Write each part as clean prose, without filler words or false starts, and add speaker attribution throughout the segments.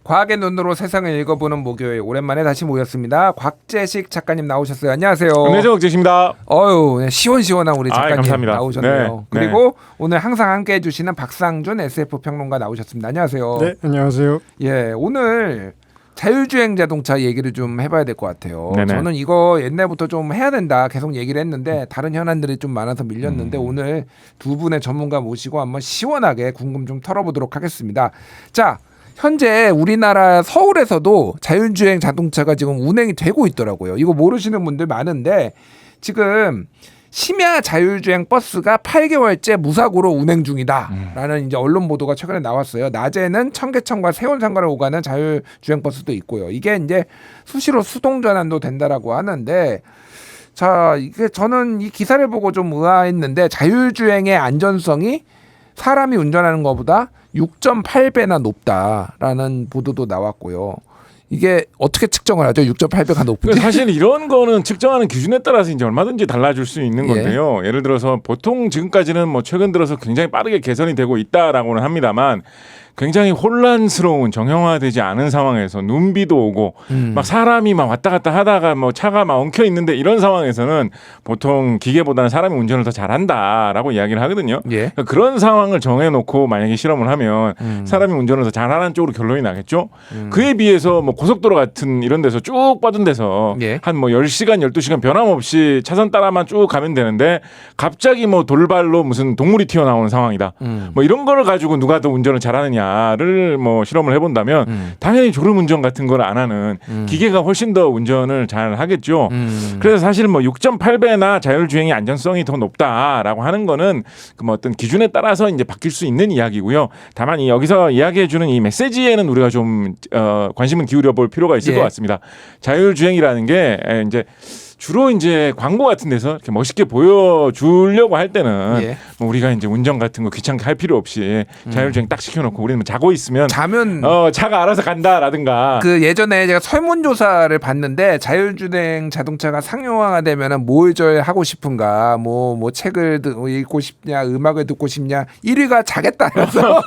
Speaker 1: 과학의 눈으로 세상을 읽어보는 목요일 오랜만에 다시 모였습니다. 곽재식 작가님 나오셨어요. 안녕하세요.
Speaker 2: 안녕하세요, 곽재식입니다.
Speaker 1: 어유 시원시원한 우리 작가님
Speaker 2: 감사합니다.
Speaker 1: 나오셨네요.
Speaker 2: 네,
Speaker 1: 그리고 오늘 항상 함께해 주시는 박상준 SF 평론가 나오셨습니다. 안녕하세요.
Speaker 3: 네, 안녕하세요.
Speaker 1: 예, 오늘 자율주행 자동차 얘기를 좀 해봐야 될 것 같아요.
Speaker 2: 네네.
Speaker 1: 저는 이거 옛날부터 좀 해야 된다 계속 얘기를 했는데 다른 현안들이 좀 많아서 밀렸는데 오늘 두 분의 전문가 모시고 한번 시원하게 궁금 좀 털어보도록 하겠습니다. 자, 현재 우리나라 서울에서도 자율주행 자동차가 지금 운행이 되고 있더라고요. 이거 모르시는 분들 많은데 지금 심야 자율주행 버스가 8개월째 무사고로 운행 중이다라는 이제 언론 보도가 최근에 나왔어요. 낮에는 청계천과 세운상가를 오가는 자율주행 버스도 있고요. 이게 이제 수시로 수동 전환도 된다라고 하는데, 자, 이게 저는 이 기사를 보고 좀 의아했는데 자율주행의 안전성이 사람이 운전하는 것보다 6.8배나 높다라는 보도도 나왔고요. 이게 어떻게 측정을 하죠? 6.8배가 높은지.
Speaker 2: 사실 이런 거는 측정하는 기준에 따라서 이제 얼마든지 달라질 수 있는 건데요. 예를 들어서 보통 지금까지는 뭐 최근 들어서 굉장히 빠르게 개선이 되고 있다라고는 합니다만 굉장히 혼란스러운 정형화되지 않은 상황에서 눈비도 오고 막 사람이 막 왔다 갔다 하다가 뭐 차가 막 엉켜 있는데 이런 상황에서는 보통 기계보다는 사람이 운전을 더 잘한다라고 이야기를 하거든요.
Speaker 1: 예.
Speaker 2: 그러니까 그런 상황을 정해놓고 만약에 실험을 하면 사람이 운전을 더 잘하는 쪽으로 결론이 나겠죠. 그에 비해서 뭐 고속도로 같은 이런 데서 쭉 뻗은 데서
Speaker 1: 예.
Speaker 2: 한 뭐 10시간 12시간 변함없이 차선 따라만 쭉 가면 되는데 갑자기 뭐 돌발로 무슨 동물이 튀어나오는 상황이다. 뭐 이런 거를 가지고 누가 더 운전을 잘하느냐를 뭐 실험을 해본다면 당연히 졸음운전 같은 걸 안 하는 기계가 훨씬 더 운전을 잘 하겠죠. 그래서 사실 뭐 6.8배나 자율주행의 안전성이 더 높다라고 하는 거는 그 뭐 어떤 기준에 따라서 이제 바뀔 수 있는 이야기고요. 다만 이 여기서 이야기해주는 이 메시지에는 우리가 좀 관심을 기울여 볼 필요가 있을 것 같습니다. 자율주행이라는 게 이제 주로 이제 광고 같은 데서 이렇게 멋있게 보여주려고 할 때는 뭐 우리가 이제 운전 같은 거 귀찮게 할 필요 없이 자율주행 딱 시켜놓고 우리는 뭐 자고 있으면
Speaker 1: 자면
Speaker 2: 차가 알아서 간다라든가.
Speaker 1: 그 예전에 제가 설문조사를 봤는데 자율주행 자동차가 상용화가 되면은 뭘 하고 싶은가, 뭐 책을 읽고 싶냐, 음악을 듣고 싶냐, 1위가 자겠다 그래서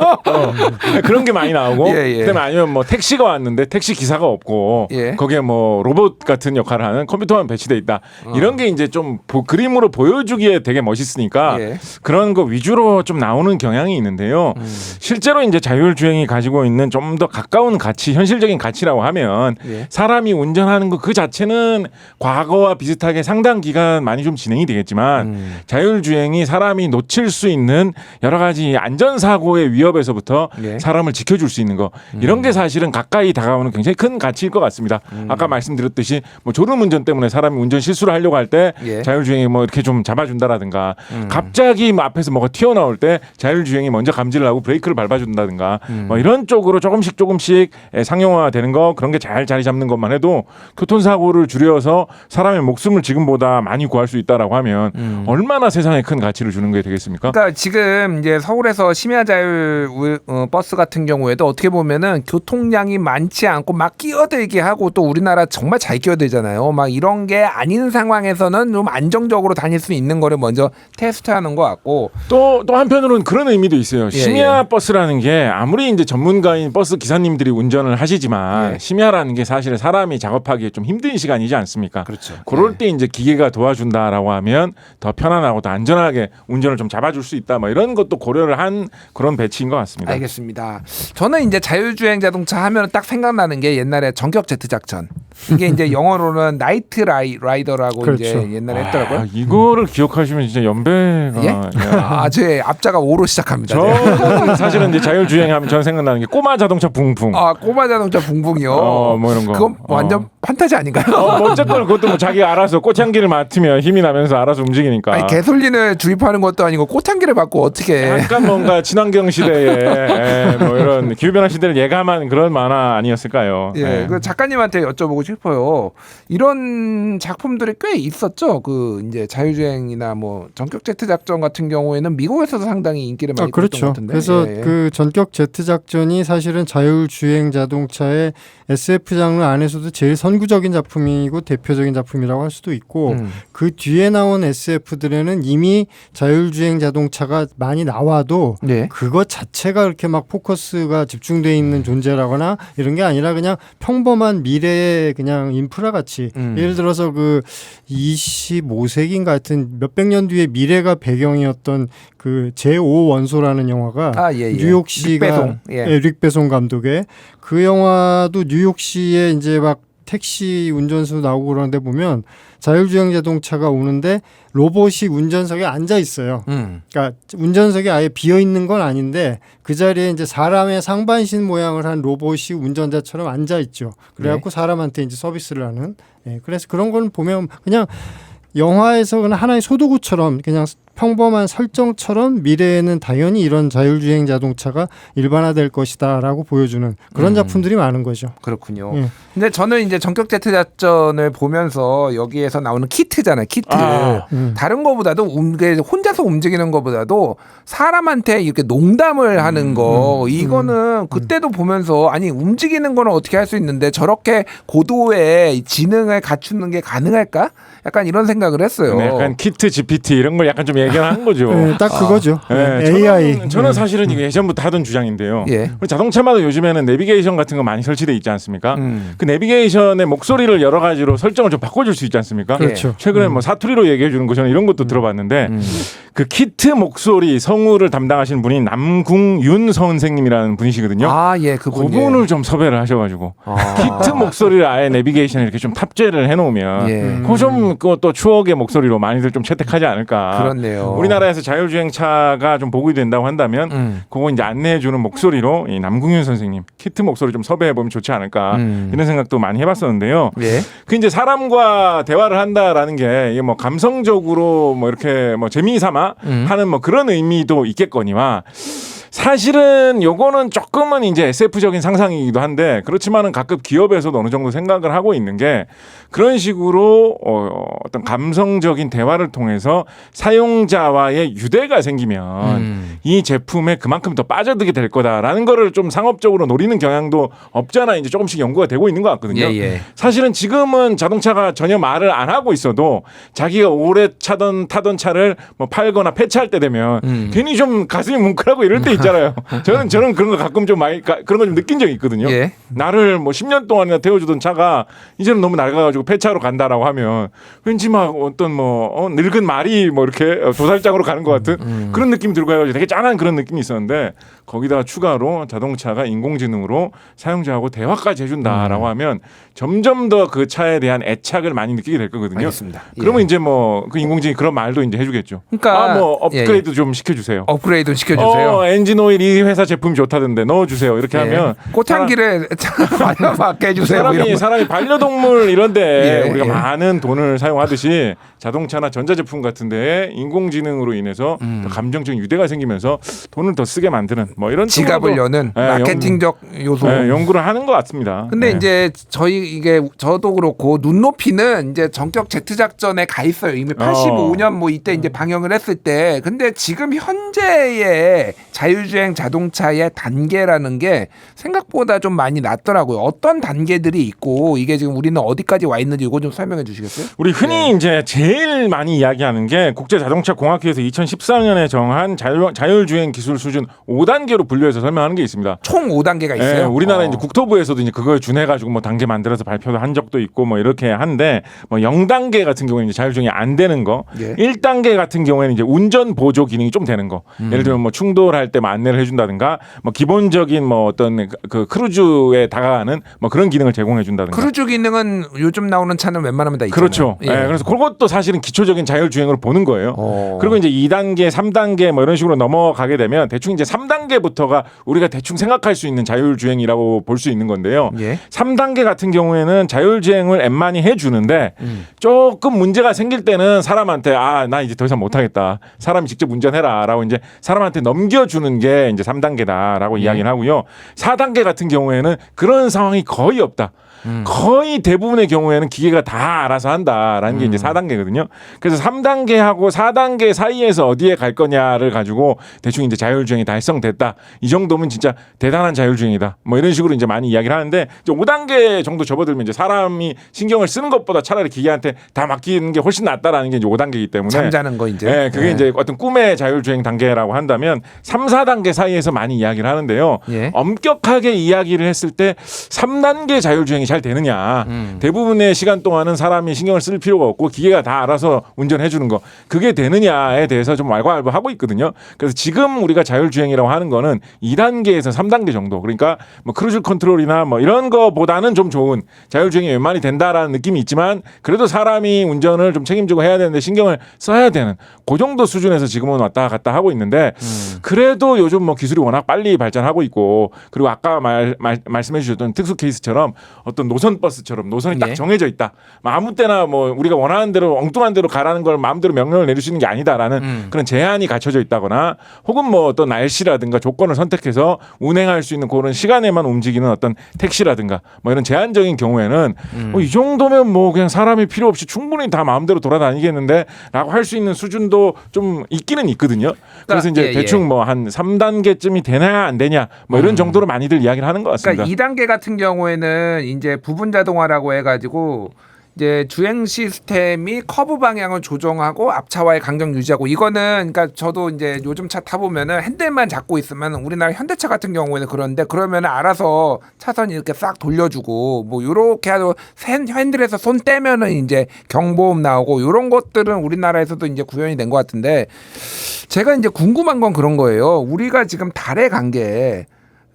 Speaker 2: 그런 게 많이 나오고
Speaker 1: 예.
Speaker 2: 그다음에 아니면 뭐 택시가 왔는데 택시 기사가 없고
Speaker 1: 예.
Speaker 2: 거기에 뭐 로봇 같은 역할을 하는 컴퓨터만 배치돼 있다. 이런 게 이제 좀 그림으로 보여주기에 되게 멋있으니까 그런 거 위주로 좀 나오는 경향이 있는데요. 실제로 이제 자율주행이 가지고 있는 좀 더 가까운 가치, 현실적인 가치라고 하면 사람이 운전하는 거 그 자체는 과거와 비슷하게 상당 기간 많이 좀 진행이 되겠지만 자율주행이 사람이 놓칠 수 있는 여러 가지 안전사고의 위협에서부터 사람을 지켜줄 수 있는 거 이런 게 사실은 가까이 다가오는 굉장히 큰 가치일 것 같습니다. 아까 말씀드렸듯이 뭐 졸음운전 때문에 사람이 운전 실수를 하려고 할 때 자율주행이 뭐 이렇게 좀 잡아준다라든가 갑자기 뭐 앞에서 뭐가 튀어나올 때 자율주행이 먼저 감지를 하고 브레이크를 밟아준다든가 뭐 이런 쪽으로 조금씩 상용화되는 거 그런 게 잘 자리 잡는 것만 해도 교통사고를 줄여서 사람의 목숨을 지금보다 많이 구할 수 있다라고 하면 얼마나 세상에 큰 가치를 주는 게 되겠습니까?
Speaker 1: 그러니까 지금 이제 서울에서 심야 자율 버스 같은 경우에도 어떻게 보면은 교통량이 많지 않고 막 끼어들게 하고 또 우리나라 정말 잘 끼어들잖아요. 막 이런 게 아닌 상황에서는 좀 안정적으로 다닐 수 있는 거를 먼저 테스트하는 것 같고
Speaker 2: 또 한편으로는 그런 의미도 있어요. 심야 버스라는 게 아무리 이제 전문가인 버스 기사님들이 운전을 하시지만 심야라는 게 사실 사람이 작업하기에 좀 힘든 시간이지 않습니까?
Speaker 1: 그렇죠.
Speaker 2: 그럴 때 이제 기계가 도와준다라고 하면 더 편안하고 더 안전하게 운전을 좀 잡아줄 수 있다. 뭐 이런 것도 고려를 한 그런 배치인 것 같습니다.
Speaker 1: 알겠습니다. 저는 이제 자율주행 자동차 하면 딱 생각나는 게 옛날에 전격 제트 작전. 이게 이제 영어로는 나이트 라이더라고
Speaker 3: 그렇죠.
Speaker 1: 이제 옛날에 했더라고요.
Speaker 2: 이거를 기억하시면 진짜 연배가
Speaker 1: 제 앞자가 5로 시작합니다.
Speaker 2: 저는 사실은 이제 자율주행하면 저는 생각나는 게 꼬마 자동차 붕붕.
Speaker 1: 꼬마 자동차 붕붕이요.
Speaker 2: 뭐 이런 거.
Speaker 1: 그건 완전 판타지 아닌가요?
Speaker 2: 뭐 어쨌든 그것도 뭐 자기가 알아서 꽃향기를 맡으면 힘이 나면서 알아서 움직이니까.
Speaker 1: 아니, 개솔린을 주입하는 것도 아니고 꽃향기를 받고 어떻게?
Speaker 2: 약간 뭔가 친환경 시대에 뭐 이런 기후변화 시대를 예감한 그런 만화 아니었을까요?
Speaker 1: 그 작가님한테 여쭤보고 싶어요. 이런 작품들이 꽤 있었죠. 그 이제 자율주행이나 뭐 전격 제트 작전 같은 경우에는 미국에서도 상당히 인기를 많이 끌었던 것 같은데.
Speaker 3: 그래서 그 전격 제트 작전이 사실은 자율주행 자동차의 SF 장르 안에서도 제일 선구 선구적인 작품이고 대표적인 작품이라고 할 수도 있고 그 뒤에 나온 SF들에는 이미 자율주행 자동차가 많이 나와도
Speaker 1: 네.
Speaker 3: 그것 자체가 그렇게 막 포커스가 집중돼 있는 존재라거나 이런 게 아니라 그냥 평범한 미래의 그냥 인프라 같이 예를 들어서 그 25세기인가 하여튼 몇백 년 뒤에 미래가 배경이었던 그 제5 원소라는 영화가 뉴욕시가 릭배송 감독의 그 영화도 뉴욕시에 이제 막 택시 운전수 나오고 그러는데 보면 자율주행 자동차가 오는데 로봇이 운전석에 앉아 있어요. 그러니까 운전석에 아예 비어 있는 건 아닌데 그 자리에 이제 사람의 상반신 모양을 한 로봇이 운전자처럼 앉아 있죠. 그래갖고 사람한테 이제 서비스를 하는. 그래서 그런 건 보면 그냥 영화에서 그냥 하나의 소도구처럼 그냥 평범한 설정처럼 미래에는 당연히 이런 자율주행 자동차가 일반화될 것이다라고 보여주는 그런 작품들이 많은 거죠.
Speaker 1: 그렇군요. 근데 저는 이제 전격 제트 작전을 보면서 여기에서 나오는 키트잖아요. 키트. 다른 거보다도 혼자서 움직이는 거보다도 사람한테 이렇게 농담을 하는 거 이거는 그때도 보면서 아니 움직이는 거는 어떻게 할 수 있는데 저렇게 고도의 지능을 갖추는 게 가능할까? 약간 이런 생각을 했어요.
Speaker 2: 네, 약간 키트 GPT 이런 걸 약간 좀 얘기한 거죠.
Speaker 3: 네, 딱 그거죠.
Speaker 2: 네,
Speaker 3: AI.
Speaker 2: 저는 사실은 이게 예전부터 하던 주장인데요.
Speaker 1: 예.
Speaker 2: 자동차마다 요즘에는 내비게이션 같은 거 많이 설치돼 있지 않습니까? 그 내비게이션의 목소리를 여러 가지로 설정을 좀 바꿔줄 수 있지 않습니까?
Speaker 3: 그렇죠.
Speaker 2: 최근에 뭐 사투리로 얘기해 주는 거 저는 이런 것도 들어봤는데 그 키트 목소리 성우를 담당하시는 분이 남궁윤 선생님이라는 분이시거든요.
Speaker 1: 예,
Speaker 2: 그분을 좀 섭외를 하셔가지고 키트 목소리를 아예 내비게이션에 이렇게 좀 탑재를 해놓으면 그거 좀 그것도 추억의 목소리로 많이들 좀 채택하지 않을까.
Speaker 1: 그렇네요.
Speaker 2: 우리나라에서 자율주행차가 좀 보급이 된다고 한다면 그거 이제 안내해주는 목소리로 이 남궁윤 선생님 키트 목소리 좀 섭외해보면 좋지 않을까 이런 생각도 많이 해봤었는데요. 그 이제 사람과 대화를 한다라는 게 이게 뭐 감성적으로 뭐 이렇게 뭐 재미삼아 하는 뭐 그런 의미도 있겠거니와 사실은 요거는 조금은 이제 SF적인 상상이기도 한데 그렇지만은 가끔 기업에서도 어느 정도 생각을 하고 있는 게 그런 식으로 어떤 감성적인 대화를 통해서 사용자와의 유대가 생기면 이 제품에 그만큼 더 빠져들게 될 거다라는 거를 좀 상업적으로 노리는 경향도 없잖아 이제 조금씩 연구가 되고 있는 것 같거든요. 사실은 지금은 자동차가 전혀 말을 안 하고 있어도 자기가 오래 타던 차를 뭐 팔거나 폐차할 때 되면 괜히 좀 가슴이 뭉클하고 이럴 때 있잖아요. 저는 그런 거 가끔 좀 많이 그런 거 좀 느낀 적이 있거든요. 나를 뭐 10년 동안이나 태워주던 차가 이제는 너무 낡아가지고 폐차로 간다라고 하면 왠지 막 어떤 뭐 늙은 말이 뭐 이렇게 도살장으로 가는 것 같은 그런 느낌이 들고 해가지고 되게 짠한 그런 느낌이 있었는데 거기다가 추가로 자동차가 인공지능으로 사용자하고 대화까지 해준다라고 하면 점점 더 그 차에 대한 애착을 많이 느끼게 될 거거든요.
Speaker 1: 알겠습니다.
Speaker 2: 그러면 이제 뭐 그 인공지능이 그런 말도 이제 해주겠죠.
Speaker 1: 그러니까
Speaker 2: 뭐 업그레이드 좀 시켜주세요.
Speaker 1: 업그레이드 시켜주세요.
Speaker 2: 엔진 오일 이 회사 제품이 좋다던데 넣어주세요. 이렇게 하면
Speaker 1: 꽃향기를 받게 해주세요.
Speaker 2: 사람이 반려동물 이런데 우리가 많은 돈을 사용하듯이 자동차나 전자제품 같은데 인공지능으로 인해서 더 감정적인 유대가 생기면서 돈을 더 쓰게 만드는 뭐 이런
Speaker 1: 지갑을 여는 마케팅적 요소
Speaker 2: 연구를 하는 것 같습니다.
Speaker 1: 근데 이제 저도 그렇고 눈높이는 이제 전격 제트 작전에 가 있어요. 이미 85년 뭐 이때 이제 방영을 했을 때. 근데 지금 현재의 자율주행 자동차의 단계라는 게 생각보다 좀 많이 낮더라고요. 어떤 단계들이 있고 이게 지금 우리는 어디까지 와 있는지 이거 좀 설명해 주시겠어요?
Speaker 2: 우리 흔히 이제 제일 많이 이야기하는 게 국제자동차공학회에서 2014년에 정한 자율주행 기술 수준 5단계로 분류해서 설명하는 게 있습니다.
Speaker 1: 총 5단계가 있어요.
Speaker 2: 우리나라 이제 국토부에서도 이제 그걸 준해가지고 뭐 단계 만들어서 발표도 한 적도 있고 뭐 이렇게 한데 뭐 0단계 같은 경우에는 이제 자율주행이 안 되는 거, 1단계 같은 경우에는 이제 운전 보조 기능이 좀 되는 거. 예를 들면 뭐 충돌할 때 뭐 안내를 해준다든가, 뭐 기본적인 뭐 어떤 그 크루즈에 다가가는 뭐 그런 기능을 제공해준다든가.
Speaker 1: 크루즈 기능은 요즘 나오는 차는 웬만하면 다 있잖아요.
Speaker 2: 그렇죠. 그래서 그것도 사실은 기초적인 자율주행으로 보는 거예요. 그리고 이제 2단계, 3단계 뭐 이런 식으로 넘어가게 되면 대충 이제 3단계부터가 우리가 대충 생각할 수 있는 자율주행이라고 볼 수 있는 건데요. 3단계 같은 경우에는 자율주행을 앱만이 해주는데 조금 문제가 생길 때는 사람한테 나 이제 더 이상 못하겠다. 사람이 직접 운전해라라고 이제 사람한테 넘겨주는 게 이제 3단계다라고 이야기를 하고요. 4단계 같은 경우에는 그런 상황이 거의 없다. 거의 대부분의 경우에는 기계가 다 알아서 한다라는 게 이제 4단계거든요. 그래서 3단계하고 4단계 사이에서 어디에 갈 거냐를 가지고 대충 이제 자율주행이 달성됐다. 이 정도면 진짜 대단한 자율주행이다. 뭐 이런 식으로 이제 많이 이야기를 하는데 이제 5단계 정도 접어들면 이제 사람이 신경을 쓰는 것보다 차라리 기계한테 다 맡기는 게 훨씬 낫다라는 게 이제 5단계이기 때문에
Speaker 1: 잠자는 거 이제.
Speaker 2: 네, 그게 이제 어떤 꿈의 자율주행 단계라고 한다면 3, 4단계 사이에서 많이 이야기를 하는데요.
Speaker 1: 예.
Speaker 2: 엄격하게 이야기를 했을 때 3단계 자율주행이 잘 되느냐. 대부분의 시간 동안은 사람이 신경을 쓸 필요가 없고 기계가 다 알아서 운전해 주는 거. 그게 되느냐에 대해서 좀 왈가왈부하고 있거든요. 그래서 지금 우리가 자율주행이라고 하는 거는 2단계에서 3단계 정도. 그러니까 뭐 크루즈 컨트롤이나 뭐 이런 거보다는 좀 좋은 자율주행이 웬만히 된다라는 느낌이 있지만 그래도 사람이 운전을 좀 책임지고 해야 되는데 신경을 써야 되는 그 정도 수준에서 지금은 왔다 갔다 하고 있는데 그래도 요즘 뭐 기술이 워낙 빨리 발전하고 있고 그리고 아까 말씀해 주셨던 특수 케이스처럼 어떤 노선 버스처럼 노선이 딱
Speaker 1: 예.
Speaker 2: 정해져 있다. 아무 때나 뭐 우리가 원하는 대로 엉뚱한 대로 가라는 걸 마음대로 명령을 내릴 수 있는 게 아니다라는 그런 제한이 갖춰져 있다거나 혹은 뭐 어떤 날씨라든가 조건을 선택해서 운행할 수 있는 그런 시간에만 움직이는 어떤 택시라든가 뭐 이런 제한적인 경우에는 이 정도면 뭐 그냥 사람이 필요 없이 충분히 다 마음대로 돌아다니겠는데 라고 할 수 있는 수준도 좀 있기는 있거든요. 그래서 이제 대충 뭐 한 3단계쯤이 되냐 안 되냐 뭐 이런 정도로 많이들 이야기를 하는 것 같습니다.
Speaker 1: 그러니까 2단계 같은 경우에는 이제 부분 자동화라고 해가지고 이제 주행 시스템이 커브 방향을 조정하고 앞차와의 간격 유지하고 이거는 그러니까 저도 이제 요즘 차 타보면은 핸들만 잡고 있으면 우리나라 현대차 같은 경우에는 그런데 그러면 알아서 차선 이렇게 싹 돌려주고 뭐 요렇게 하고 핸들에서 손 떼면은 이제 경보음 나오고 요런 것들은 우리나라에서도 이제 구현이 된 것 같은데 제가 이제 궁금한 건 그런 거예요. 우리가 지금 달에 간 게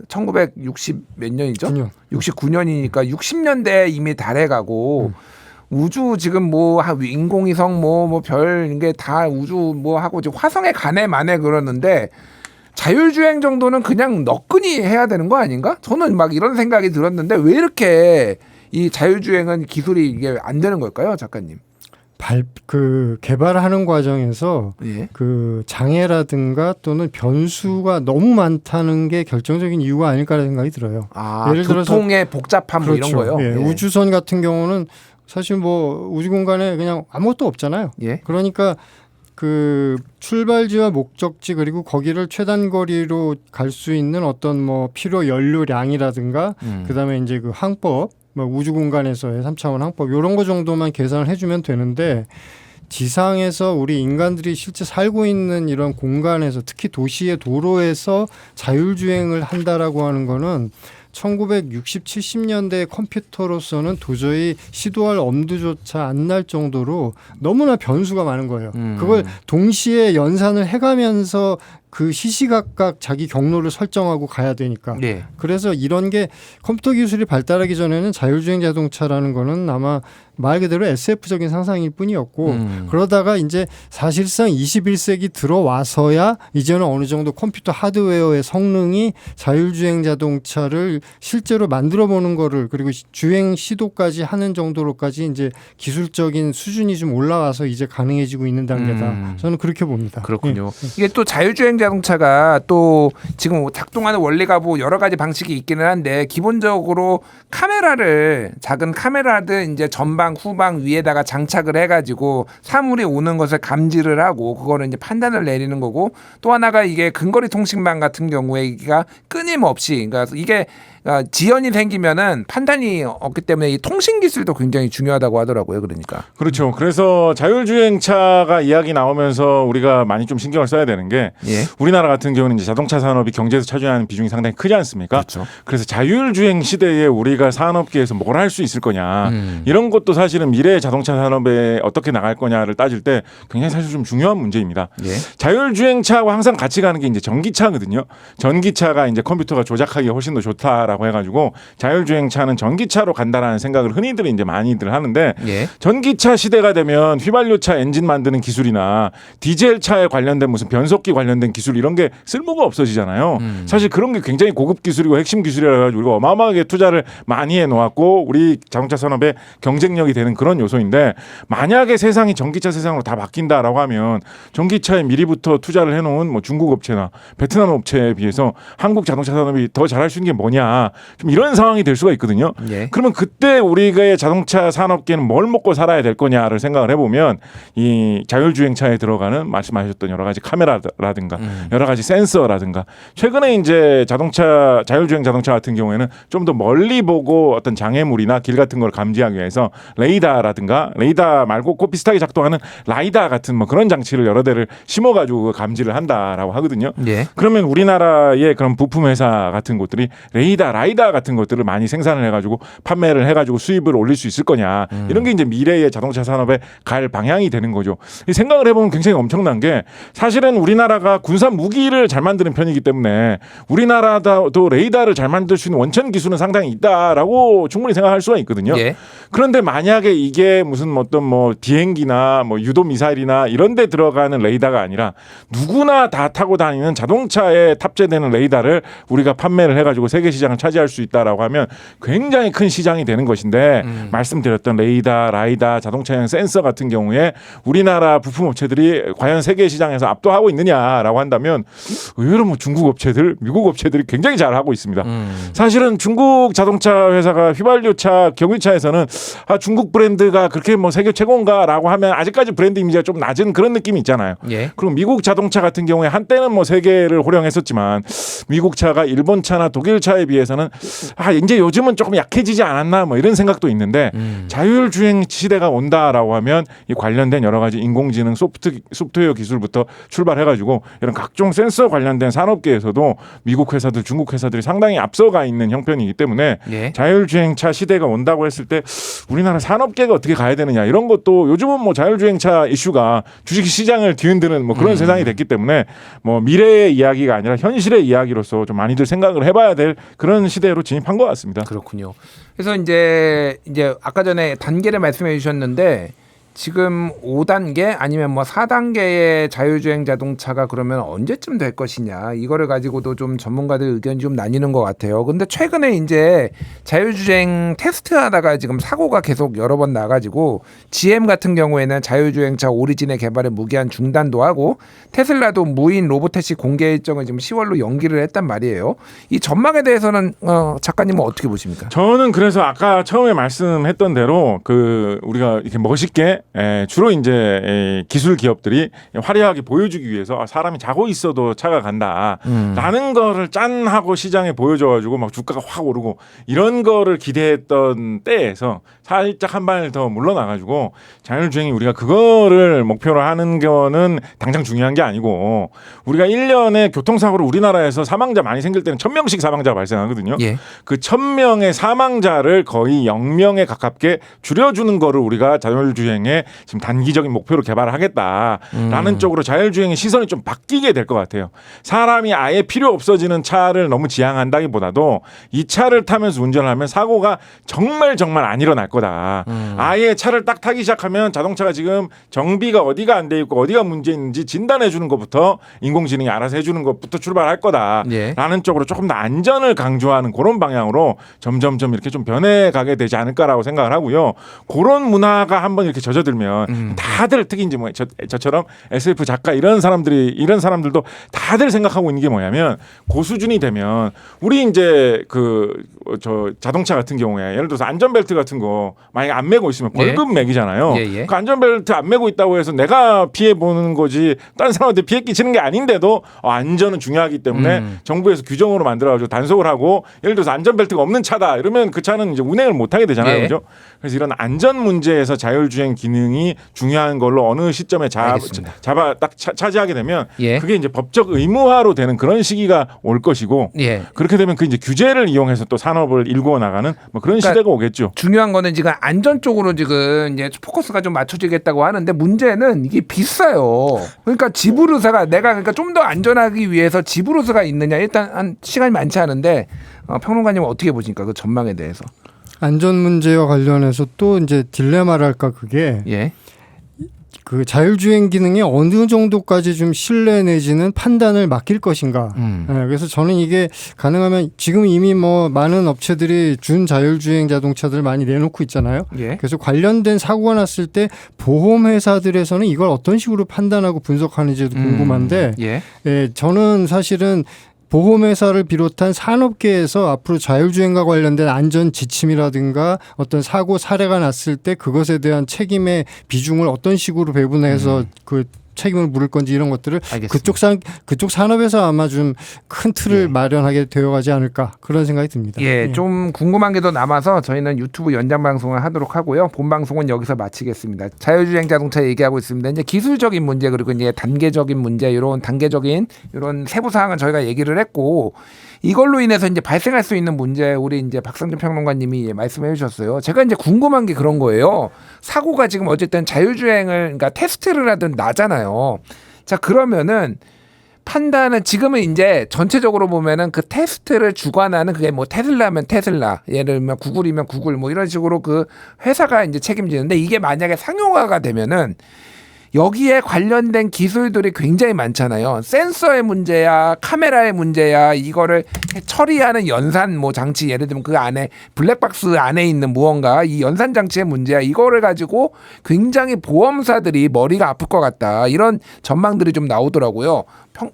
Speaker 1: 1960 몇 년이죠? 69년이니까 60년대에 이미 달에 가고 우주 지금 뭐 인공위성 뭐 별 이게 다 우주 뭐 하고 지금 화성에 가네 마네 그러는데 자율주행 정도는 그냥 너끈히 해야 되는 거 아닌가? 저는 막 이런 생각이 들었는데 왜 이렇게 이 자율주행은 기술이 이게 안 되는 걸까요, 작가님?
Speaker 3: 개발하는 과정에서
Speaker 1: 예.
Speaker 3: 그 장애라든가 또는 변수가 너무 많다는 게 결정적인 이유가 아닐까라는 생각이 들어요.
Speaker 1: 예를 들어서 교통의 복잡함 뭐
Speaker 3: 그렇죠.
Speaker 1: 이런 거요.
Speaker 3: 예. 우주선 같은 경우는 사실 뭐 우주 공간에 그냥 아무것도 없잖아요.
Speaker 1: 예.
Speaker 3: 그러니까 그 출발지와 목적지 그리고 거기를 최단 거리로 갈 수 있는 어떤 뭐 필요 연료량이라든가 그다음에 이제 그 항법 뭐 우주 공간에서의 3차원 항법 이런 거 정도만 계산을 해주면 되는데 지상에서 우리 인간들이 실제 살고 있는 이런 공간에서 특히 도시의 도로에서 자율주행을 한다라고 하는 거는 1960, 70년대 컴퓨터로서는 도저히 시도할 엄두조차 안 날 정도로 너무나 변수가 많은 거예요. 그걸 동시에 연산을 해가면서 그 시시각각 자기 경로를 설정하고 가야 되니까.
Speaker 1: 네.
Speaker 3: 그래서 이런 게 컴퓨터 기술이 발달하기 전에는 자율주행 자동차라는 거는 아마 말 그대로 SF적인 상상일 뿐이었고 그러다가 이제 사실상 21세기 들어와서야 이제는 어느 정도 컴퓨터 하드웨어의 성능이 자율주행 자동차를 실제로 만들어 보는 거를 그리고 주행 시도까지 하는 정도로까지 이제 기술적인 수준이 좀 올라와서 이제 가능해지고 있는 단계다. 저는 그렇게 봅니다.
Speaker 1: 그렇군요. 이게 또 자율주행 자동차가 또 지금 작동하는 원리가 뭐 여러 가지 방식이 있기는 한데 기본적으로 카메라를 작은 카메라든 이제 전방 후방 위에다가 장착을 해가지고 사물이 오는 것을 감지를 하고 그거를 이제 판단을 내리는 거고 또 하나가 이게 근거리 통신망 같은 경우에 이게 끊임없이 그러니까 이게 지연이 생기면은 판단이 없기 때문에 이 통신 기술도 굉장히 중요하다고 하더라고요. 그러니까.
Speaker 2: 그렇죠. 그래서 자율주행차가 이야기 나오면서 우리가 많이 좀 신경을 써야 되는 게
Speaker 1: 예.
Speaker 2: 우리나라 같은 경우는 이제 자동차 산업이 경제에서 차지하는 비중이 상당히 크지 않습니까?
Speaker 1: 그렇죠.
Speaker 2: 그래서 자율주행 시대에 우리가 산업계에서 뭘 할 수 있을 거냐 이런 것도 사실은 미래의 자동차 산업에 어떻게 나갈 거냐를 따질 때 굉장히 사실 좀 중요한 문제입니다.
Speaker 1: 예.
Speaker 2: 자율주행차와 항상 같이 가는 게 이제 전기차거든요. 전기차가 이제 컴퓨터가 조작하기가 훨씬 더 좋다라고 해가지고 자율주행차는 전기차로 간다라는 생각을 흔히들 이제 많이들 하는데
Speaker 1: 예.
Speaker 2: 전기차 시대가 되면 휘발유차 엔진 만드는 기술이나 디젤차에 관련된 무슨 변속기 관련된 기술 이런 게 쓸모가 없어지잖아요. 사실 그런 게 굉장히 고급 기술이고 핵심 기술이라 가지고 우리가 어마어마하게 투자를 많이 해놓았고 우리 자동차 산업의 경쟁력이 되는 그런 요소인데 만약에 세상이 전기차 세상으로 다 바뀐다라고 하면 전기차에 미리부터 투자를 해놓은 뭐 중국 업체나 베트남 업체에 비해서 한국 자동차 산업이 더 잘할 수 있는 게 뭐냐 되냐 좀 이런 상황이 될 수가 있거든요.
Speaker 1: 예.
Speaker 2: 그러면 그때 우리의 자동차 산업계는 뭘 먹고 살아야 될 거냐를 생각을 해보면 이 자율주행차에 들어가는 말씀하셨던 여러 가지 카메라라든가 여러 가지 센서라든가 최근에 이제 자율주행 자동차 같은 경우에는 좀 더 멀리 보고 어떤 장애물이나 길 같은 걸 감지하기 위해서 레이더라든가 레이더 말고 그 비슷하게 작동하는 라이다 같은 뭐 그런 장치를 여러 대를 심어가지고 감지를 한다라고 하거든요.
Speaker 1: 예.
Speaker 2: 그러면 우리나라의 그런 부품 회사 같은 곳들이 라이다 같은 것들을 많이 생산을 해가지고 판매를 해가지고 수입을 올릴 수 있을 거냐 이런 게 이제 미래의 자동차 산업에 갈 방향이 되는 거죠. 이 생각을 해보면 굉장히 엄청난 게 사실은 우리나라가 군사 무기를 잘 만드는 편이기 때문에 우리나라도 레이더를 잘 만들 수 있는 원천 기술은 상당히 있다라고 충분히 생각할 수가 있거든요.
Speaker 1: 예.
Speaker 2: 그런데 만약에 이게 무슨 어떤 뭐 비행기나 뭐 유도 미사일이나 이런 데 들어가는 레이더가 아니라 누구나 다 타고 다니는 자동차에 탑재되는 레이더를 우리가 판매를 해가지고 세계 시장을 차지할 수 있다라고 하면 굉장히 큰 시장이 되는 것인데 말씀드렸던 레이더, 라이다, 자동차용 센서 같은 경우에 우리나라 부품 업체들이 과연 세계 시장에서 압도하고 있느냐라고 한다면 의외로 뭐 중국 업체들, 미국 업체들이 굉장히 잘하고 있습니다. 사실은 중국 자동차 회사가 휘발유차, 경유차에서는 중국 브랜드가 그렇게 뭐 세계 최고인가라고 하면 아직까지 브랜드 이미지가 좀 낮은 그런 느낌이 있잖아요.
Speaker 1: 예.
Speaker 2: 그리고 미국 자동차 같은 경우에 한때는 뭐 세계를 호령했었지만 미국 차가 일본 차나 독일 차에 비해서는 이제 요즘은 조금 약해지지 않았나 뭐 이런 생각도 있는데 자율주행 시대가 온다라고 하면 이 관련된 여러 가지 인공지능 소프트웨어 기술부터 출발해가지고 이런 각종 센서 관련된 산업계에서도 미국 회사들, 중국 회사들이 상당히 앞서가 있는 형편이기 때문에
Speaker 1: 예.
Speaker 2: 자율주행차 시대가 온다고 했을 때 우리나라 산업계가 어떻게 가야 되느냐 이런 것도 요즘은 뭐 자율주행차 이슈가 주식시장을 뒤흔드는 뭐 그런 세상이 됐기 때문에 뭐 미래의 이야기가 아니라 현실의 이야기로서 좀 많이들 생각을 해봐야 될 그런 시대로 진입한 것 같습니다.
Speaker 1: 그렇군요. 그래서 이제 아까 전에 단계를 말씀해 주셨는데 지금 5단계 아니면 뭐 4단계의 자율주행 자동차가 그러면 언제쯤 될 것이냐 이거를 가지고도 좀 전문가들 의견이 좀 나뉘는 것 같아요. 근데 최근에 이제 자율주행 테스트하다가 지금 사고가 계속 여러 번 나가지고 GM 같은 경우에는 자율주행차 오리진의 개발을 무기한 중단도 하고 테슬라도 무인 로보택시 공개 일정을 지금 10월로 연기를 했단 말이에요. 이 전망에 대해서는 작가님은 어떻게 보십니까?
Speaker 2: 저는 그래서 아까 처음에 말씀했던 대로 그 우리가 이렇게 멋있게 주로 이제 기술 기업들이 화려하게 보여주기 위해서 사람이 자고 있어도 차가 간다라는 거를 짠 하고 시장에 보여줘가지고 막 주가가 확 오르고 이런 거를 기대했던 때에서 살짝 한 발 더 물러나가지고 자율주행이 우리가 그거를 목표로 하는 거는 당장 중요한 게 아니고 우리가 1년에 교통사고로 우리나라에서 사망자 많이 생길 때는 1000명씩 사망자가 발생하거든요.
Speaker 1: 예.
Speaker 2: 그 1000명의 사망자를 거의 0명에 가깝게 줄여주는 거를 우리가 자율주행에 지금 단기적인 목표로 개발하겠다라는 쪽으로 자율주행의 시선이 좀 바뀌게 될 것 같아요. 사람이 아예 필요 없어지는 차를 너무 지향한다기보다도 이 차를 타면서 운전을 하면 사고가 정말 안 일어날 거다. 아예 차를 딱 타기 시작하면 자동차가 지금 정비가 어디가 안 돼 있고 어디가 문제 있는지 진단해 주는 것부터 인공지능이 알아서 해주는 것부터 출발할 거다라는
Speaker 1: 예.
Speaker 2: 쪽으로 조금 더 안전을 강조하는 그런 방향으로 점점점 이렇게 좀 변해가게 되지 않을까라고 생각을 하고요. 그런 문화가 한번 이렇게 젖어들면 다들 특히 이제 뭐 저처럼 SF 작가 이런 사람들도 다들 생각하고 있는 게 뭐냐면 고수준이 되면 우리 이제 저 자동차 같은 경우에 예를 들어서 안전벨트 같은 거 만약에 안 매고 있으면 벌금 매기잖아요.
Speaker 1: 예.
Speaker 2: 그 안전벨트 안 매고 있다고 해서 내가 피해 보는 거지 다른 사람한테 피해 끼치는 게 아닌데도 안전은 중요하기 때문에 정부에서 규정으로 만들어가지고 단속을 하고 예를 들어서 안전벨트가 없는 차다 이러면 그 차는 이제 운행을 못 하게 되잖아요.
Speaker 1: 예.
Speaker 2: 그죠? 그래서 이런 안전 문제에서 자율주행 기능이 중요한 걸로 어느 시점에 잡아 딱 차지하게 되면
Speaker 1: 예.
Speaker 2: 그게 이제 법적 의무화로 되는 그런 시기가 올 것이고
Speaker 1: 예.
Speaker 2: 그렇게 되면 그 이제 규제를 이용해서 또 산업을 일구어 나가는 뭐 그런
Speaker 1: 그러니까
Speaker 2: 시대가 오겠죠.
Speaker 1: 중요한 거는 지금 안전 쪽으로 지금 이제 포커스가 좀 맞춰지겠다고 하는데 문제는 이게 비싸요. 그러니까 지브루스가 그러니까 좀 더 안전하기 위해서 지브루스가 있느냐 일단 시간이 많지 않은데 평론가님은 어떻게 보십니까 그 전망에 대해서?
Speaker 3: 안전 문제와 관련해서 또 이제 딜레마랄까 그게
Speaker 1: 예.
Speaker 3: 그 자율주행 기능이 어느 정도까지 좀 신뢰 내지는 판단을 맡길 것인가. 그래서 저는 이게 가능하면 지금 이미 뭐 많은 업체들이 준 자율주행 자동차들 많이 내놓고 있잖아요.
Speaker 1: 예.
Speaker 3: 그래서 관련된 사고가 났을 때 보험회사들에서는 이걸 어떤 식으로 판단하고 분석하는지도 궁금한데
Speaker 1: 예.
Speaker 3: 저는 사실은 보험회사를 비롯한 산업계에서 앞으로 자율주행과 관련된 안전 지침이라든가 어떤 사고 사례가 났을 때 그것에 대한 책임의 비중을 어떤 식으로 배분해서 그 책임을 물을 건지 이런 것들을
Speaker 1: 알겠습니다.
Speaker 3: 그쪽 산업에서 아마 좀 큰 틀을 마련하게 되어가지 않을까 그런 생각이 듭니다.
Speaker 1: 예, 좀 궁금한 게 더 남아서 저희는 유튜브 연장 방송을 하도록 하고요. 본 방송은 여기서 마치겠습니다. 자율주행 자동차 얘기하고 있습니다. 이제 기술적인 문제 그리고 이제 단계적인 문제 이런 단계적인 이런 세부 사항은 저희가 얘기를 했고 이걸로 인해서 이제 발생할 수 있는 문제 우리 이제 박상준 평론가님이 말씀해 주셨어요. 제가 이제 궁금한 게 그런 거예요. 사고가 지금 어쨌든 자율주행을 그러니까 테스트를 하든 나잖아요. 자, 그러면은 판단은 지금은 이제 전체적으로 보면은 그 테스트를 주관하는 그게 뭐 테슬라면 테슬라, 예를 들면 구글이면 구글 뭐 이런 식으로 그 회사가 이제 책임지는데 이게 만약에 상용화가 되면은 여기에 관련된 기술들이 굉장히 많잖아요. 센서의 문제야, 카메라의 문제야, 이거를 처리하는 연산 뭐 장치 예를 들면 그 안에 블랙박스 안에 있는 무언가 이 연산 장치의 문제야. 이거를 가지고 굉장히 보험사들이 머리가 아플 것 같다. 이런 전망들이 좀 나오더라고요.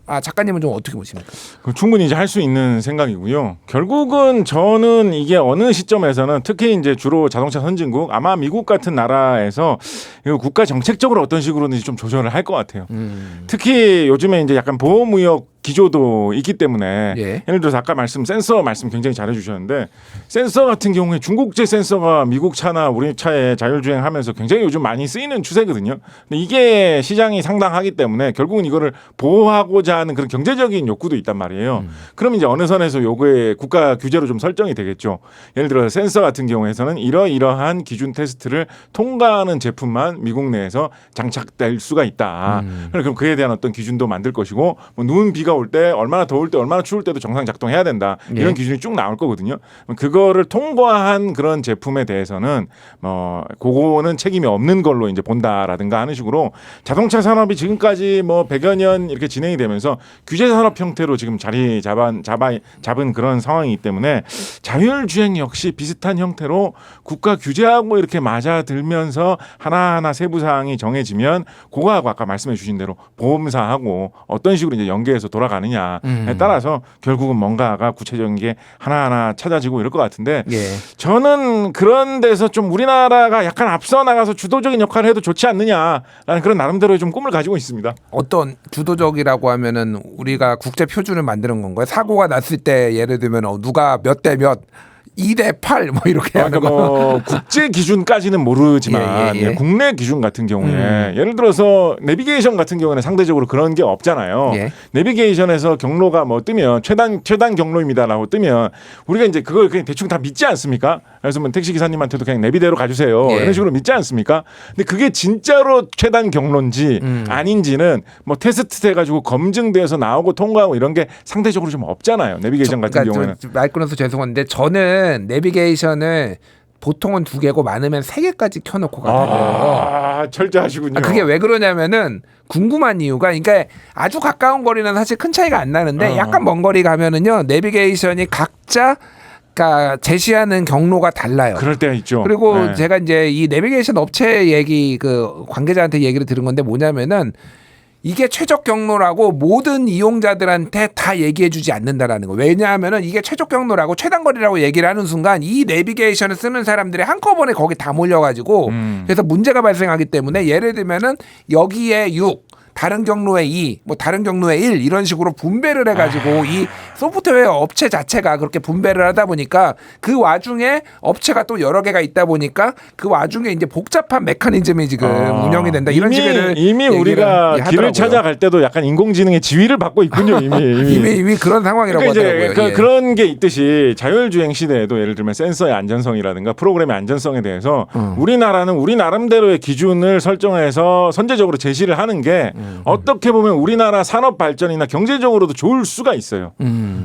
Speaker 1: 작가님은 좀 어떻게 보십니까?
Speaker 2: 충분히 이제 할 수 있는 생각이고요. 결국은 저는 이게 어느 시점에서는 특히 이제 주로 자동차 선진국 아마 미국 같은 나라에서 이거 국가 정책적으로 어떤 식으로든지 좀 조절을 할 것 같아요. 특히 요즘에 이제 약간 보호무역 기조도 있기 때문에
Speaker 1: 예.
Speaker 2: 예를 들어서 아까 센서 말씀 굉장히 잘해 주셨는데 센서 같은 경우에 중국제 센서가 미국 차나 우리 차에 자율주행하면서 굉장히 요즘 많이 쓰이는 추세거든요. 근데 이게 시장이 상당하기 때문에 결국은 이거를 보호하고자 하는 그런 경제적인 욕구도 있단 말이에요. 그럼 이제 어느 선에서 요거에 국가 규제로 좀 설정이 되겠죠. 예를 들어 센서 같은 경우에서는 이러이러한 기준 테스트를 통과하는 제품만 미국 내에서 장착될 수가 있다. 그럼 그에 대한 어떤 기준도 만들 것이고 뭐 눈 비가 올 때 얼마나 더울 때 얼마나 추울 때도 정상 작동해야 된다. 이런
Speaker 1: 예.
Speaker 2: 기준이 쭉 나올 거거든요. 그거를 통과한 그런 제품에 대해서는 그거는 책임이 없는 걸로 이제 본다라든가 하는 식으로 자동차 산업이 지금까지 뭐 100여 년 이렇게 진행이 되면서 규제 산업 형태로 지금 자리 잡은 그런 상황이기 때문에 자율주행 역시 비슷한 형태로 국가 규제하고 이렇게 맞아들면서 하나하나 세부 사항이 정해지면 그거하고 아까 말씀해 주신 대로 보험사하고 어떤 식으로 이제 연계해서 돌아가느냐에 따라서 결국은 뭔가가 구체적인 게 하나하나 찾아지고 이럴 것 같은데
Speaker 1: 예.
Speaker 2: 저는 그런 데서 좀 우리나라가 약간 앞서 나가서 주도적인 역할을 해도 좋지 않느냐라는 그런 나름대로의 좀 꿈을 가지고 있습니다.
Speaker 1: 어떤 주도적이라고 하면은 우리가 국제 표준을 만드는 건가요? 사고가 났을 때 예를 들면 누가 몇 대 몇 2대 8 뭐 이렇게 하는
Speaker 2: 그러니까 뭐 국제 기준까지는 모르지만
Speaker 1: 예.
Speaker 2: 국내 기준 같은 경우에 예를 들어서 내비게이션 같은 경우는 상대적으로 그런 게 없잖아요.
Speaker 1: 예.
Speaker 2: 내비게이션에서 경로가 뭐 뜨면 최단 경로입니다라고 뜨면 우리가 이제 그걸 그냥 대충 다 믿지 않습니까? 그래서 뭐 택시 기사님한테도 그냥 내비대로 가주세요.
Speaker 1: 예.
Speaker 2: 이런 식으로 믿지 않습니까? 근데 그게 진짜로 최단 경로인지 아닌지는 뭐 테스트 해가지고 검증돼서 나오고 통과하고 이런 게 상대적으로 좀 없잖아요. 내비게이션 같은 경우에는.
Speaker 1: 말 끊어서 죄송한데 저는 내비게이션을 보통은 2개고 많으면 3개까지 켜놓고 가요.
Speaker 2: 철저하시군요.
Speaker 1: 그게 왜 그러냐면은 궁금한 이유가 그러니까 아주 가까운 거리는 사실 큰 차이가 안 나는데 약간 먼 거리 가면은요 내비게이션이 각자 그러니까 제시하는 경로가 달라요.
Speaker 2: 그럴 때가 있죠.
Speaker 1: 그리고
Speaker 2: 네.
Speaker 1: 제가 이제 이 내비게이션 업체 얘기 그 관계자한테 얘기를 들은 건데 뭐냐면은 이게 최적 경로라고 모든 이용자들한테 다 얘기해주지 않는다라는 거. 왜냐하면은 이게 최적 경로라고 최단거리라고 얘기를 하는 순간 이 내비게이션을 쓰는 사람들이 한꺼번에 거기 다 몰려가지고 그래서 문제가 발생하기 때문에 예를 들면은 여기에 6 다른 경로에 2, 뭐 다른 경로에 1 이런 식으로 분배를 해가지고 이 소프트웨어 업체 자체가 그렇게 분배를 하다 보니까 그 와중에 업체가 또 여러 개가 있다 보니까 그 와중에 이제 복잡한 메커니즘이 지금 운영이 된다 이런 식으로
Speaker 2: 이미 우리가 길을 찾아갈 때도 약간 인공지능의 지휘를 받고 있군요.
Speaker 1: 이미 그런 상황이라고
Speaker 2: 그러니까
Speaker 1: 하더라고요. 예.
Speaker 2: 그런 게 있듯이 자율주행 시대에도 예를 들면 센서의 안전성이라든가 프로그램의 안전성에 대해서 우리나라는 우리 나름대로의 기준을 설정해서 선제적으로 제시를 하는 게 어떻게 보면 우리나라 산업 발전이나 경제적으로도 좋을 수가 있어요.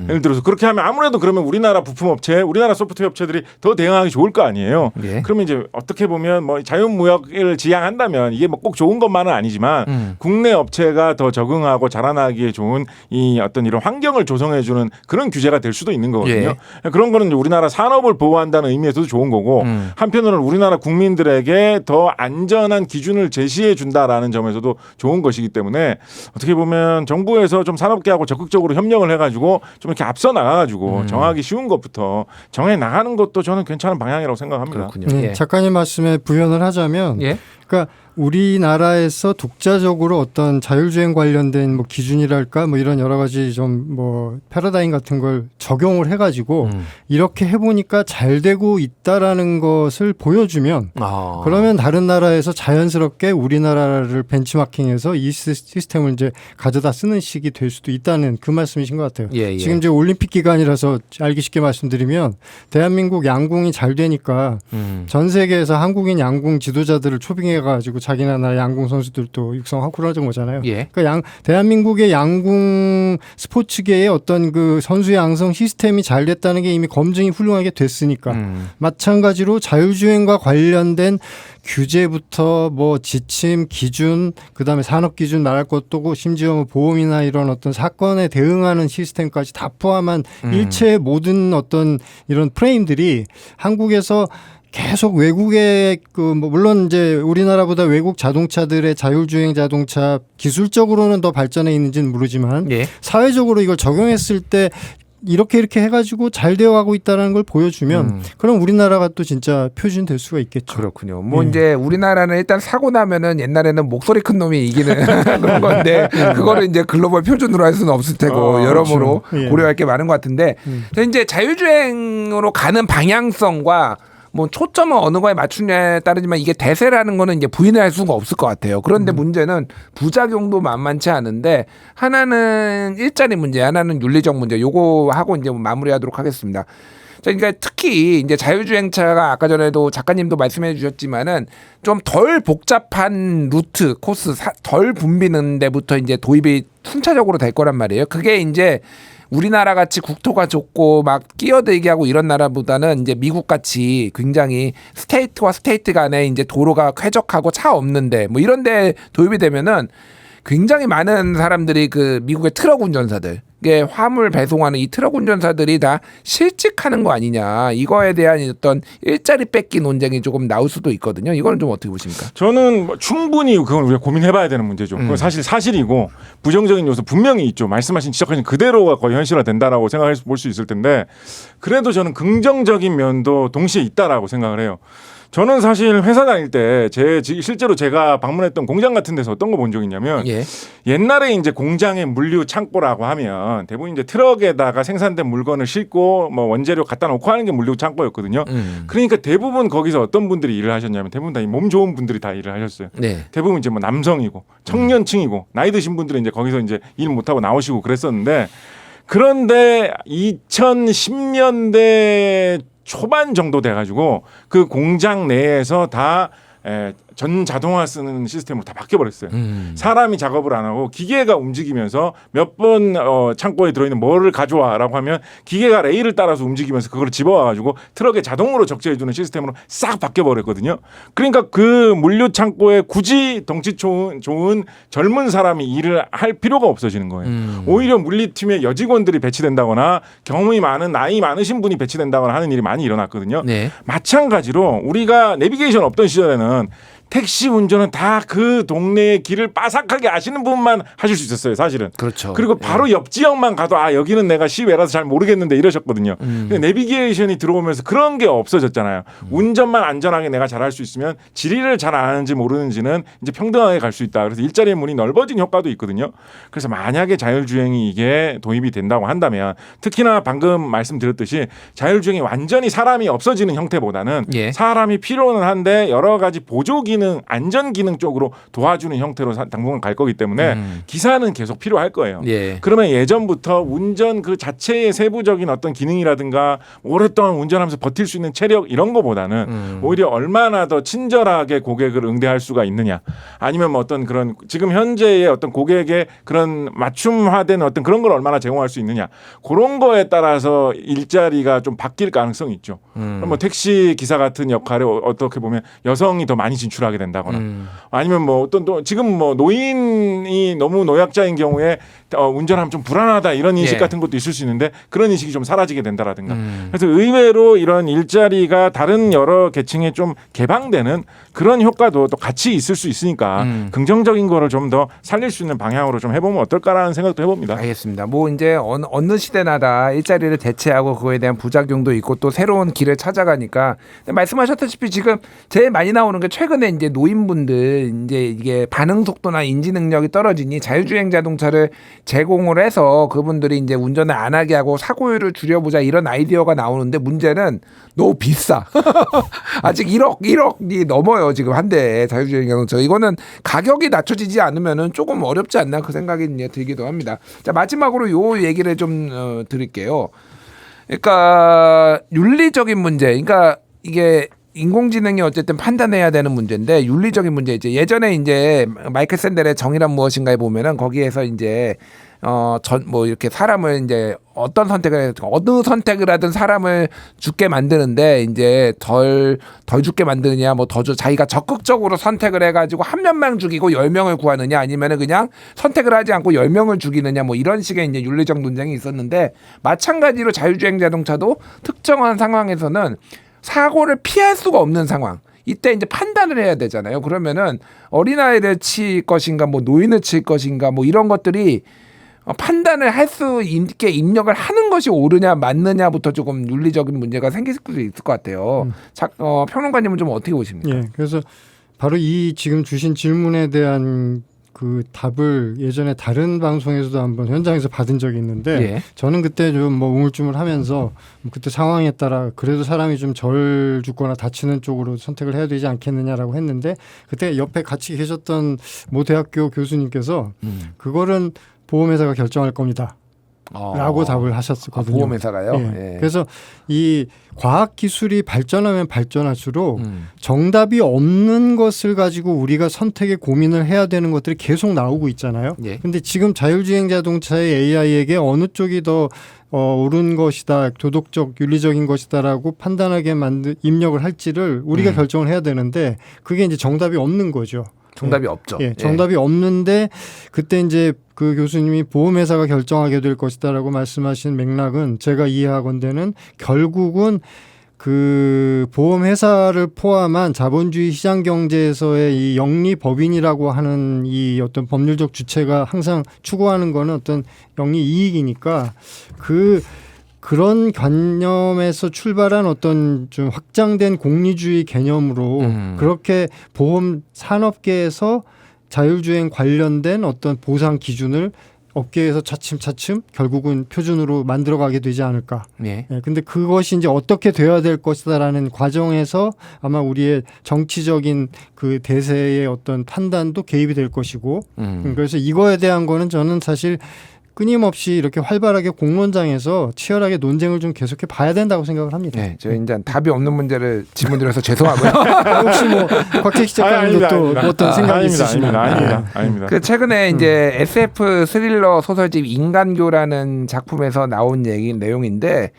Speaker 2: 예를 들어서 그렇게 하면 아무래도 그러면 우리나라 부품업체, 우리나라 소프트웨어 업체들이 더 대응하기 좋을 거 아니에요.
Speaker 1: 예.
Speaker 2: 그러면 이제 어떻게 보면 뭐 자유무역을 지향한다면 이게 뭐 꼭 좋은 것만은 아니지만 국내 업체가 더 적응하고 자라나기에 좋은 이 어떤 이런 환경을 조성해주는 그런 규제가 될 수도 있는 거거든요.
Speaker 1: 예.
Speaker 2: 그런 거는 이제 우리나라 산업을 보호한다는 의미에서도 좋은 거고 한편으로는 우리나라 국민들에게 더 안전한 기준을 제시해 준다라는 점에서도 좋은 것이기 것이기 때문에 어떻게 보면 정부에서 좀 산업계하고 적극적으로 협력을 해가지고 좀 이렇게 앞서 나가가지고 정하기 쉬운 것부터 정해 나가는 것도 저는 괜찮은 방향이라고 생각합니다.
Speaker 1: 그렇군요. 예.
Speaker 3: 작가님 말씀에 부연을 하자면,
Speaker 1: 예.
Speaker 3: 그러니까 우리나라에서 독자적으로 어떤 자율주행 관련된 뭐 기준이랄까 뭐 이런 여러 가지 좀 뭐 패러다임 같은 걸 적용을 해가지고 이렇게 해보니까 잘 되고 있다라는 것을 보여주면 그러면 다른 나라에서 자연스럽게 우리나라를 벤치마킹해서 이 시스템을 이제 가져다 쓰는 식이 될 수도 있다는 그 말씀이신 것 같아요.
Speaker 1: 예, 예.
Speaker 3: 지금 이제 올림픽 기간이라서 알기 쉽게 말씀드리면 대한민국 양궁이 잘 되니까 전 세계에서 한국인 양궁 지도자들을 초빙해가지고 자기네 나라 양궁 선수들도 육성하고 그러는 거잖아요.
Speaker 1: 예.
Speaker 3: 그러니까 대한민국의 양궁 스포츠계의 어떤 그 선수 양성 시스템이 잘 됐다는 게 이미 검증이 훌륭하게 됐으니까 마찬가지로 자율주행과 관련된 규제부터 뭐 지침, 기준, 그다음에 산업 기준 말할 것도고 심지어 뭐 보험이나 이런 어떤 사건에 대응하는 시스템까지 다 포함한 일체의 모든 어떤 이런 프레임들이 한국에서 계속 외국의 뭐 물론 이제 우리나라보다 외국 자동차들의 자율주행 자동차 기술적으로는 더 발전해 있는지는 모르지만
Speaker 1: 예.
Speaker 3: 사회적으로 이걸 적용했을 때 이렇게 해가지고 잘 되어가고 있다는 걸 보여주면 그럼 우리나라가 또 진짜 표준 될 수가 있겠죠.
Speaker 1: 그렇군요. 뭐 이제 우리나라는 일단 사고 나면은 옛날에는 목소리 큰 놈이 이기는 그런 건데 그거를 이제 글로벌 표준으로 할 수는 없을 테고 여러모로
Speaker 3: 그렇죠. 예.
Speaker 1: 고려할 게 많은 것 같은데 이제 자율주행으로 가는 방향성과 뭐 초점은 어느 거에 맞추냐에 따르지만 이게 대세라는 거는 이제 부인할 수가 없을 것 같아요. 그런데 문제는 부작용도 만만치 않은데 하나는 일자리 문제, 하나는 윤리적 문제. 요거 하고 이제 마무리하도록 하겠습니다. 그러니까 특히 이제 자율주행차가 아까 전에도 작가님도 말씀해 주셨지만은 좀 덜 복잡한 루트, 코스, 덜 붐비는 데부터 이제 도입이 순차적으로 될 거란 말이에요. 그게 이제 우리나라 같이 국토가 좁고 막 끼어들게 하고 이런 나라보다는 이제 미국 같이 굉장히 스테이트와 스테이트 간에 이제 도로가 쾌적하고 차 없는데 뭐 이런 데 도입이 되면은 굉장히 많은 사람들이 그 미국의 트럭 운전사들, 이게 화물 배송하는 이 트럭 운전사들이 다 실직하는 거 아니냐, 이거에 대한 어떤 일자리 뺏기 논쟁이 조금 나올 수도 있거든요. 이거는 좀 어떻게 보십니까?
Speaker 2: 저는 뭐 충분히 그건 우리가 고민해봐야 되는 문제죠. 그건 사실 사실이고 부정적인 요소 분명히 있죠. 말씀하신 지적하신 그대로가 거의 현실화된다라고 생각해 볼 수 있을 텐데 그래도 저는 긍정적인 면도 동시에 있다라고 생각을 해요. 저는 사실 회사 다닐 때 실제로 제가 방문했던 공장 같은 데서 어떤 거 본 적이 있냐면
Speaker 1: 예.
Speaker 2: 옛날에 이제 공장의 물류 창고라고 하면 대부분 이제 트럭에다가 생산된 물건을 싣고 뭐 원재료 갖다 놓고 하는 게 물류 창고였거든요. 그러니까 대부분 거기서 어떤 분들이 일을 하셨냐면 대부분 다 몸 좋은 분들이 다 일을 하셨어요.
Speaker 1: 네.
Speaker 2: 대부분 이제 뭐 남성이고 청년층이고 나이 드신 분들은 이제 거기서 이제 일 못하고 나오시고 그랬었는데 그런데 2010년대 초반 정도 돼가지고 그 공장 내에서 다 전 자동화 쓰는 시스템으로 다 바뀌어버렸어요. 사람이 작업을 안 하고 기계가 움직이면서 몇 번 창고에 들어있는 뭐를 가져와라고 하면 기계가 레일을 따라서 움직이면서 그걸 집어와가지고 트럭에 자동으로 적재해주는 시스템으로 싹 바뀌어버렸거든요. 그러니까 그 물류 창고에 굳이 덩치 좋은 젊은 사람이 일을 할 필요가 없어지는 거예요. 오히려 물리팀에 여직원들이 배치된다거나 경험이 많은 나이 많으신 분이 배치된다거나 하는 일이 많이 일어났거든요.
Speaker 1: 네.
Speaker 2: 마찬가지로 우리가 내비게이션 없던 시절에는 택시 운전은 다 그 동네의 길을 빠삭하게 아시는 분만 하실 수 있었어요, 사실은.
Speaker 1: 그렇죠.
Speaker 2: 그리고 바로 옆 지역만 가도 여기는 내가 시외라서 잘 모르겠는데 이러셨거든요. 근데 내비게이션이 들어오면서 그런 게 없어졌잖아요. 운전만 안전하게 내가 잘할 수 있으면 지리를 잘 안 하는지 모르는지는 이제 평등하게 갈 수 있다. 그래서 일자리의 문이 넓어진 효과도 있거든요. 그래서 만약에 자율주행이 이게 도입이 된다고 한다면 특히나 방금 말씀드렸듯이 자율주행이 완전히 사람이 없어지는 형태보다는
Speaker 1: 예.
Speaker 2: 사람이 필요는 한데 여러 가지 보조 기능, 안전 기능 쪽으로 도와주는 형태로 당분간 갈 거기 때문에 기사는 계속 필요할 거예요.
Speaker 1: 예.
Speaker 2: 그러면 예전부터 운전 그 자체의 세부적인 어떤 기능이라든가 오랫동안 운전하면서 버틸 수 있는 체력 이런 거보다는 오히려 얼마나 더 친절하게 고객을 응대할 수가 있느냐, 아니면 뭐 어떤 그런 지금 현재의 어떤 고객의 그런 맞춤화된 어떤 그런 걸 얼마나 제공할 수 있느냐, 그런 거에 따라서 일자리가 좀 바뀔 가능성이 있죠. 그럼 뭐 택시 기사 같은 역할에 어떻게 보면 여성이 더 많이 진출하는 하게 된다거나 아니면 뭐 어떤 또 지금 뭐 노인이 너무 노약자인 경우에 운전하면 좀 불안하다 이런 인식
Speaker 1: 예.
Speaker 2: 같은 것도 있을 수 있는데 그런 인식이 좀 사라지게 된다라든가 그래서 의외로 이런 일자리가 다른 여러 계층에 좀 개방되는 그런 효과도 또 같이 있을 수 있으니까 긍정적인 거를 좀 더 살릴 수 있는 방향으로 좀 해보면 어떨까라는 생각도 해봅니다.
Speaker 1: 알겠습니다. 뭐 이제 어느 시대나 다 일자리를 대체하고 그거에 대한 부작용도 있고 또 새로운 길을 찾아가니까 근데 말씀하셨다시피 지금 제일 많이 나오는 게 최근에 이제 노인분들 이제 이게 반응 속도나 인지 능력이 떨어지니 자율주행 자동차를 제공을 해서 그분들이 이제 운전을 안 하게 하고 사고율을 줄여보자 이런 아이디어가 나오는데 문제는 너무 비싸. 아직 1억이 넘어요 지금 한 대에 자율주행 자동차. 이거는 가격이 낮춰지지 않으면은 조금 어렵지 않나 그 생각이 이제 들기도 합니다. 자 마지막으로 요 얘기를 좀 드릴게요. 그러니까 윤리적인 문제. 그러니까 이게 인공지능이 어쨌든 판단해야 되는 문제인데 윤리적인 문제 이제 예전에 이제 마이클 샌델의 정의란 무엇인가에 보면은 거기에서 이제 뭐 이렇게 사람을 이제 어느 선택을 하든 사람을 죽게 만드는데 이제 덜 죽게 만드느냐 뭐 자기가 적극적으로 선택을 해가지고 한 명만 죽이고 10명을 구하느냐 아니면은 그냥 선택을 하지 않고 10명을 죽이느냐 뭐 이런 식의 이제 윤리적 논쟁이 있었는데 마찬가지로 자율주행 자동차도 특정한 상황에서는 사고를 피할 수가 없는 상황. 이때 이제 판단을 해야 되잖아요. 그러면은 어린아이를 칠 것인가, 뭐 노인을 칠 것인가, 뭐 이런 것들이 판단을 할 수 있게 입력을 하는 것이 옳으냐 맞느냐부터 조금 윤리적인 문제가 생길 수도 있을 것 같아요. 평론가님은 좀 어떻게 보십니까?
Speaker 3: 예, 그래서 바로 이 지금 주신 질문에 대한 그 답을 예전에 다른 방송에서도 한번 현장에서 받은 적이 있는데
Speaker 1: 예.
Speaker 3: 저는 그때 좀 뭐 우물쭈물하면서 그때 상황에 따라 그래도 사람이 좀 덜 죽거나 다치는 쪽으로 선택을 해야 되지 않겠느냐라고 했는데 그때 옆에 같이 계셨던 모 대학교 교수님께서 그거는 보험회사가 결정할 겁니다. 라고 답을 하셨거든요.
Speaker 1: 보험회사가요?
Speaker 3: 예.
Speaker 1: 예.
Speaker 3: 그래서 이 과학기술이 발전하면 발전할수록 정답이 없는 것을 가지고 우리가 선택에 고민을 해야 되는 것들이 계속 나오고 있잖아요.
Speaker 1: 예.
Speaker 3: 근데 지금 자율주행 자동차의 AI에게 어느 쪽이 더 옳은 것이다, 도덕적, 윤리적인 것이다라고 판단하게 입력을 할지를 우리가 결정을 해야 되는데 그게 이제 정답이 없는 거죠.
Speaker 1: 정답이 없죠.
Speaker 3: 예, 정답이 없는데 그때 이제 그 교수님이 보험회사가 결정하게 될 것이다라고 말씀하신 맥락은 제가 이해하건대는 결국은 그 보험회사를 포함한 자본주의 시장 경제에서의 이 영리법인이라고 하는 이 어떤 법률적 주체가 항상 추구하는 거는 어떤 영리 이익이니까 그런 관념에서 출발한 어떤 좀 확장된 공리주의 개념으로 그렇게 보험 산업계에서 자율주행 관련된 어떤 보상 기준을 업계에서 차츰차츰 결국은 표준으로 만들어가게 되지 않을까.
Speaker 1: 예.
Speaker 3: 예, 근데 그것이 이제 어떻게 되어야 될 것이다라는 과정에서 아마 우리의 정치적인 그 대세의 어떤 판단도 개입이 될 것이고 그래서 이거에 대한 거는 저는 사실 끊임없이 이렇게 활발하게 공론장에서 치열하게 논쟁을 좀 계속해 봐야 된다고 생각을 합니다.
Speaker 1: 네, 저희 이제 답이 없는 문제를 질문드려서 죄송하고요.
Speaker 3: 혹시 뭐 곽택 시작하는데 또 어떤 생각이 있으시면
Speaker 2: 아닙니다.
Speaker 1: 그 최근에 이제 SF 스릴러 소설집 인간교라는 작품에서 나온 내용인데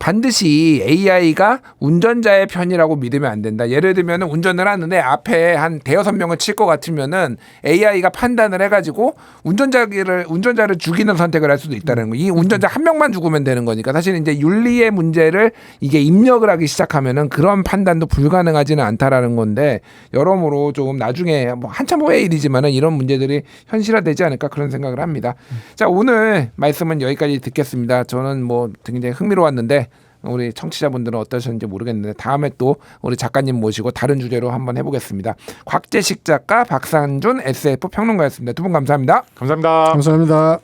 Speaker 1: 반드시 AI가 운전자의 편이라고 믿으면 안 된다. 예를 들면 운전을 하는데 앞에 한 대여섯 명을 칠 것 같으면은 AI가 판단을 해가지고 운전자를 죽이는 선택을 할 수도 있다는 거. 이 운전자 한 명만 죽으면 되는 거니까 사실 이제 윤리의 문제를 이게 입력을 하기 시작하면은 그런 판단도 불가능하지는 않다라는 건데 여러모로 조금 나중에 뭐 한참 후의 일이지만은 이런 문제들이 현실화되지 않을까 그런 생각을 합니다. 자 오늘 말씀은 여기까지 듣겠습니다. 저는 뭐 굉장히 흥미로웠는데. 우리 청취자분들은 어떠셨는지 모르겠는데 다음에 또 우리 작가님 모시고 다른 주제로 한번 해보겠습니다. 곽재식 작가, 박상준 SF 평론가였습니다. 두 분 감사합니다.
Speaker 2: 감사합니다.
Speaker 3: 감사합니다.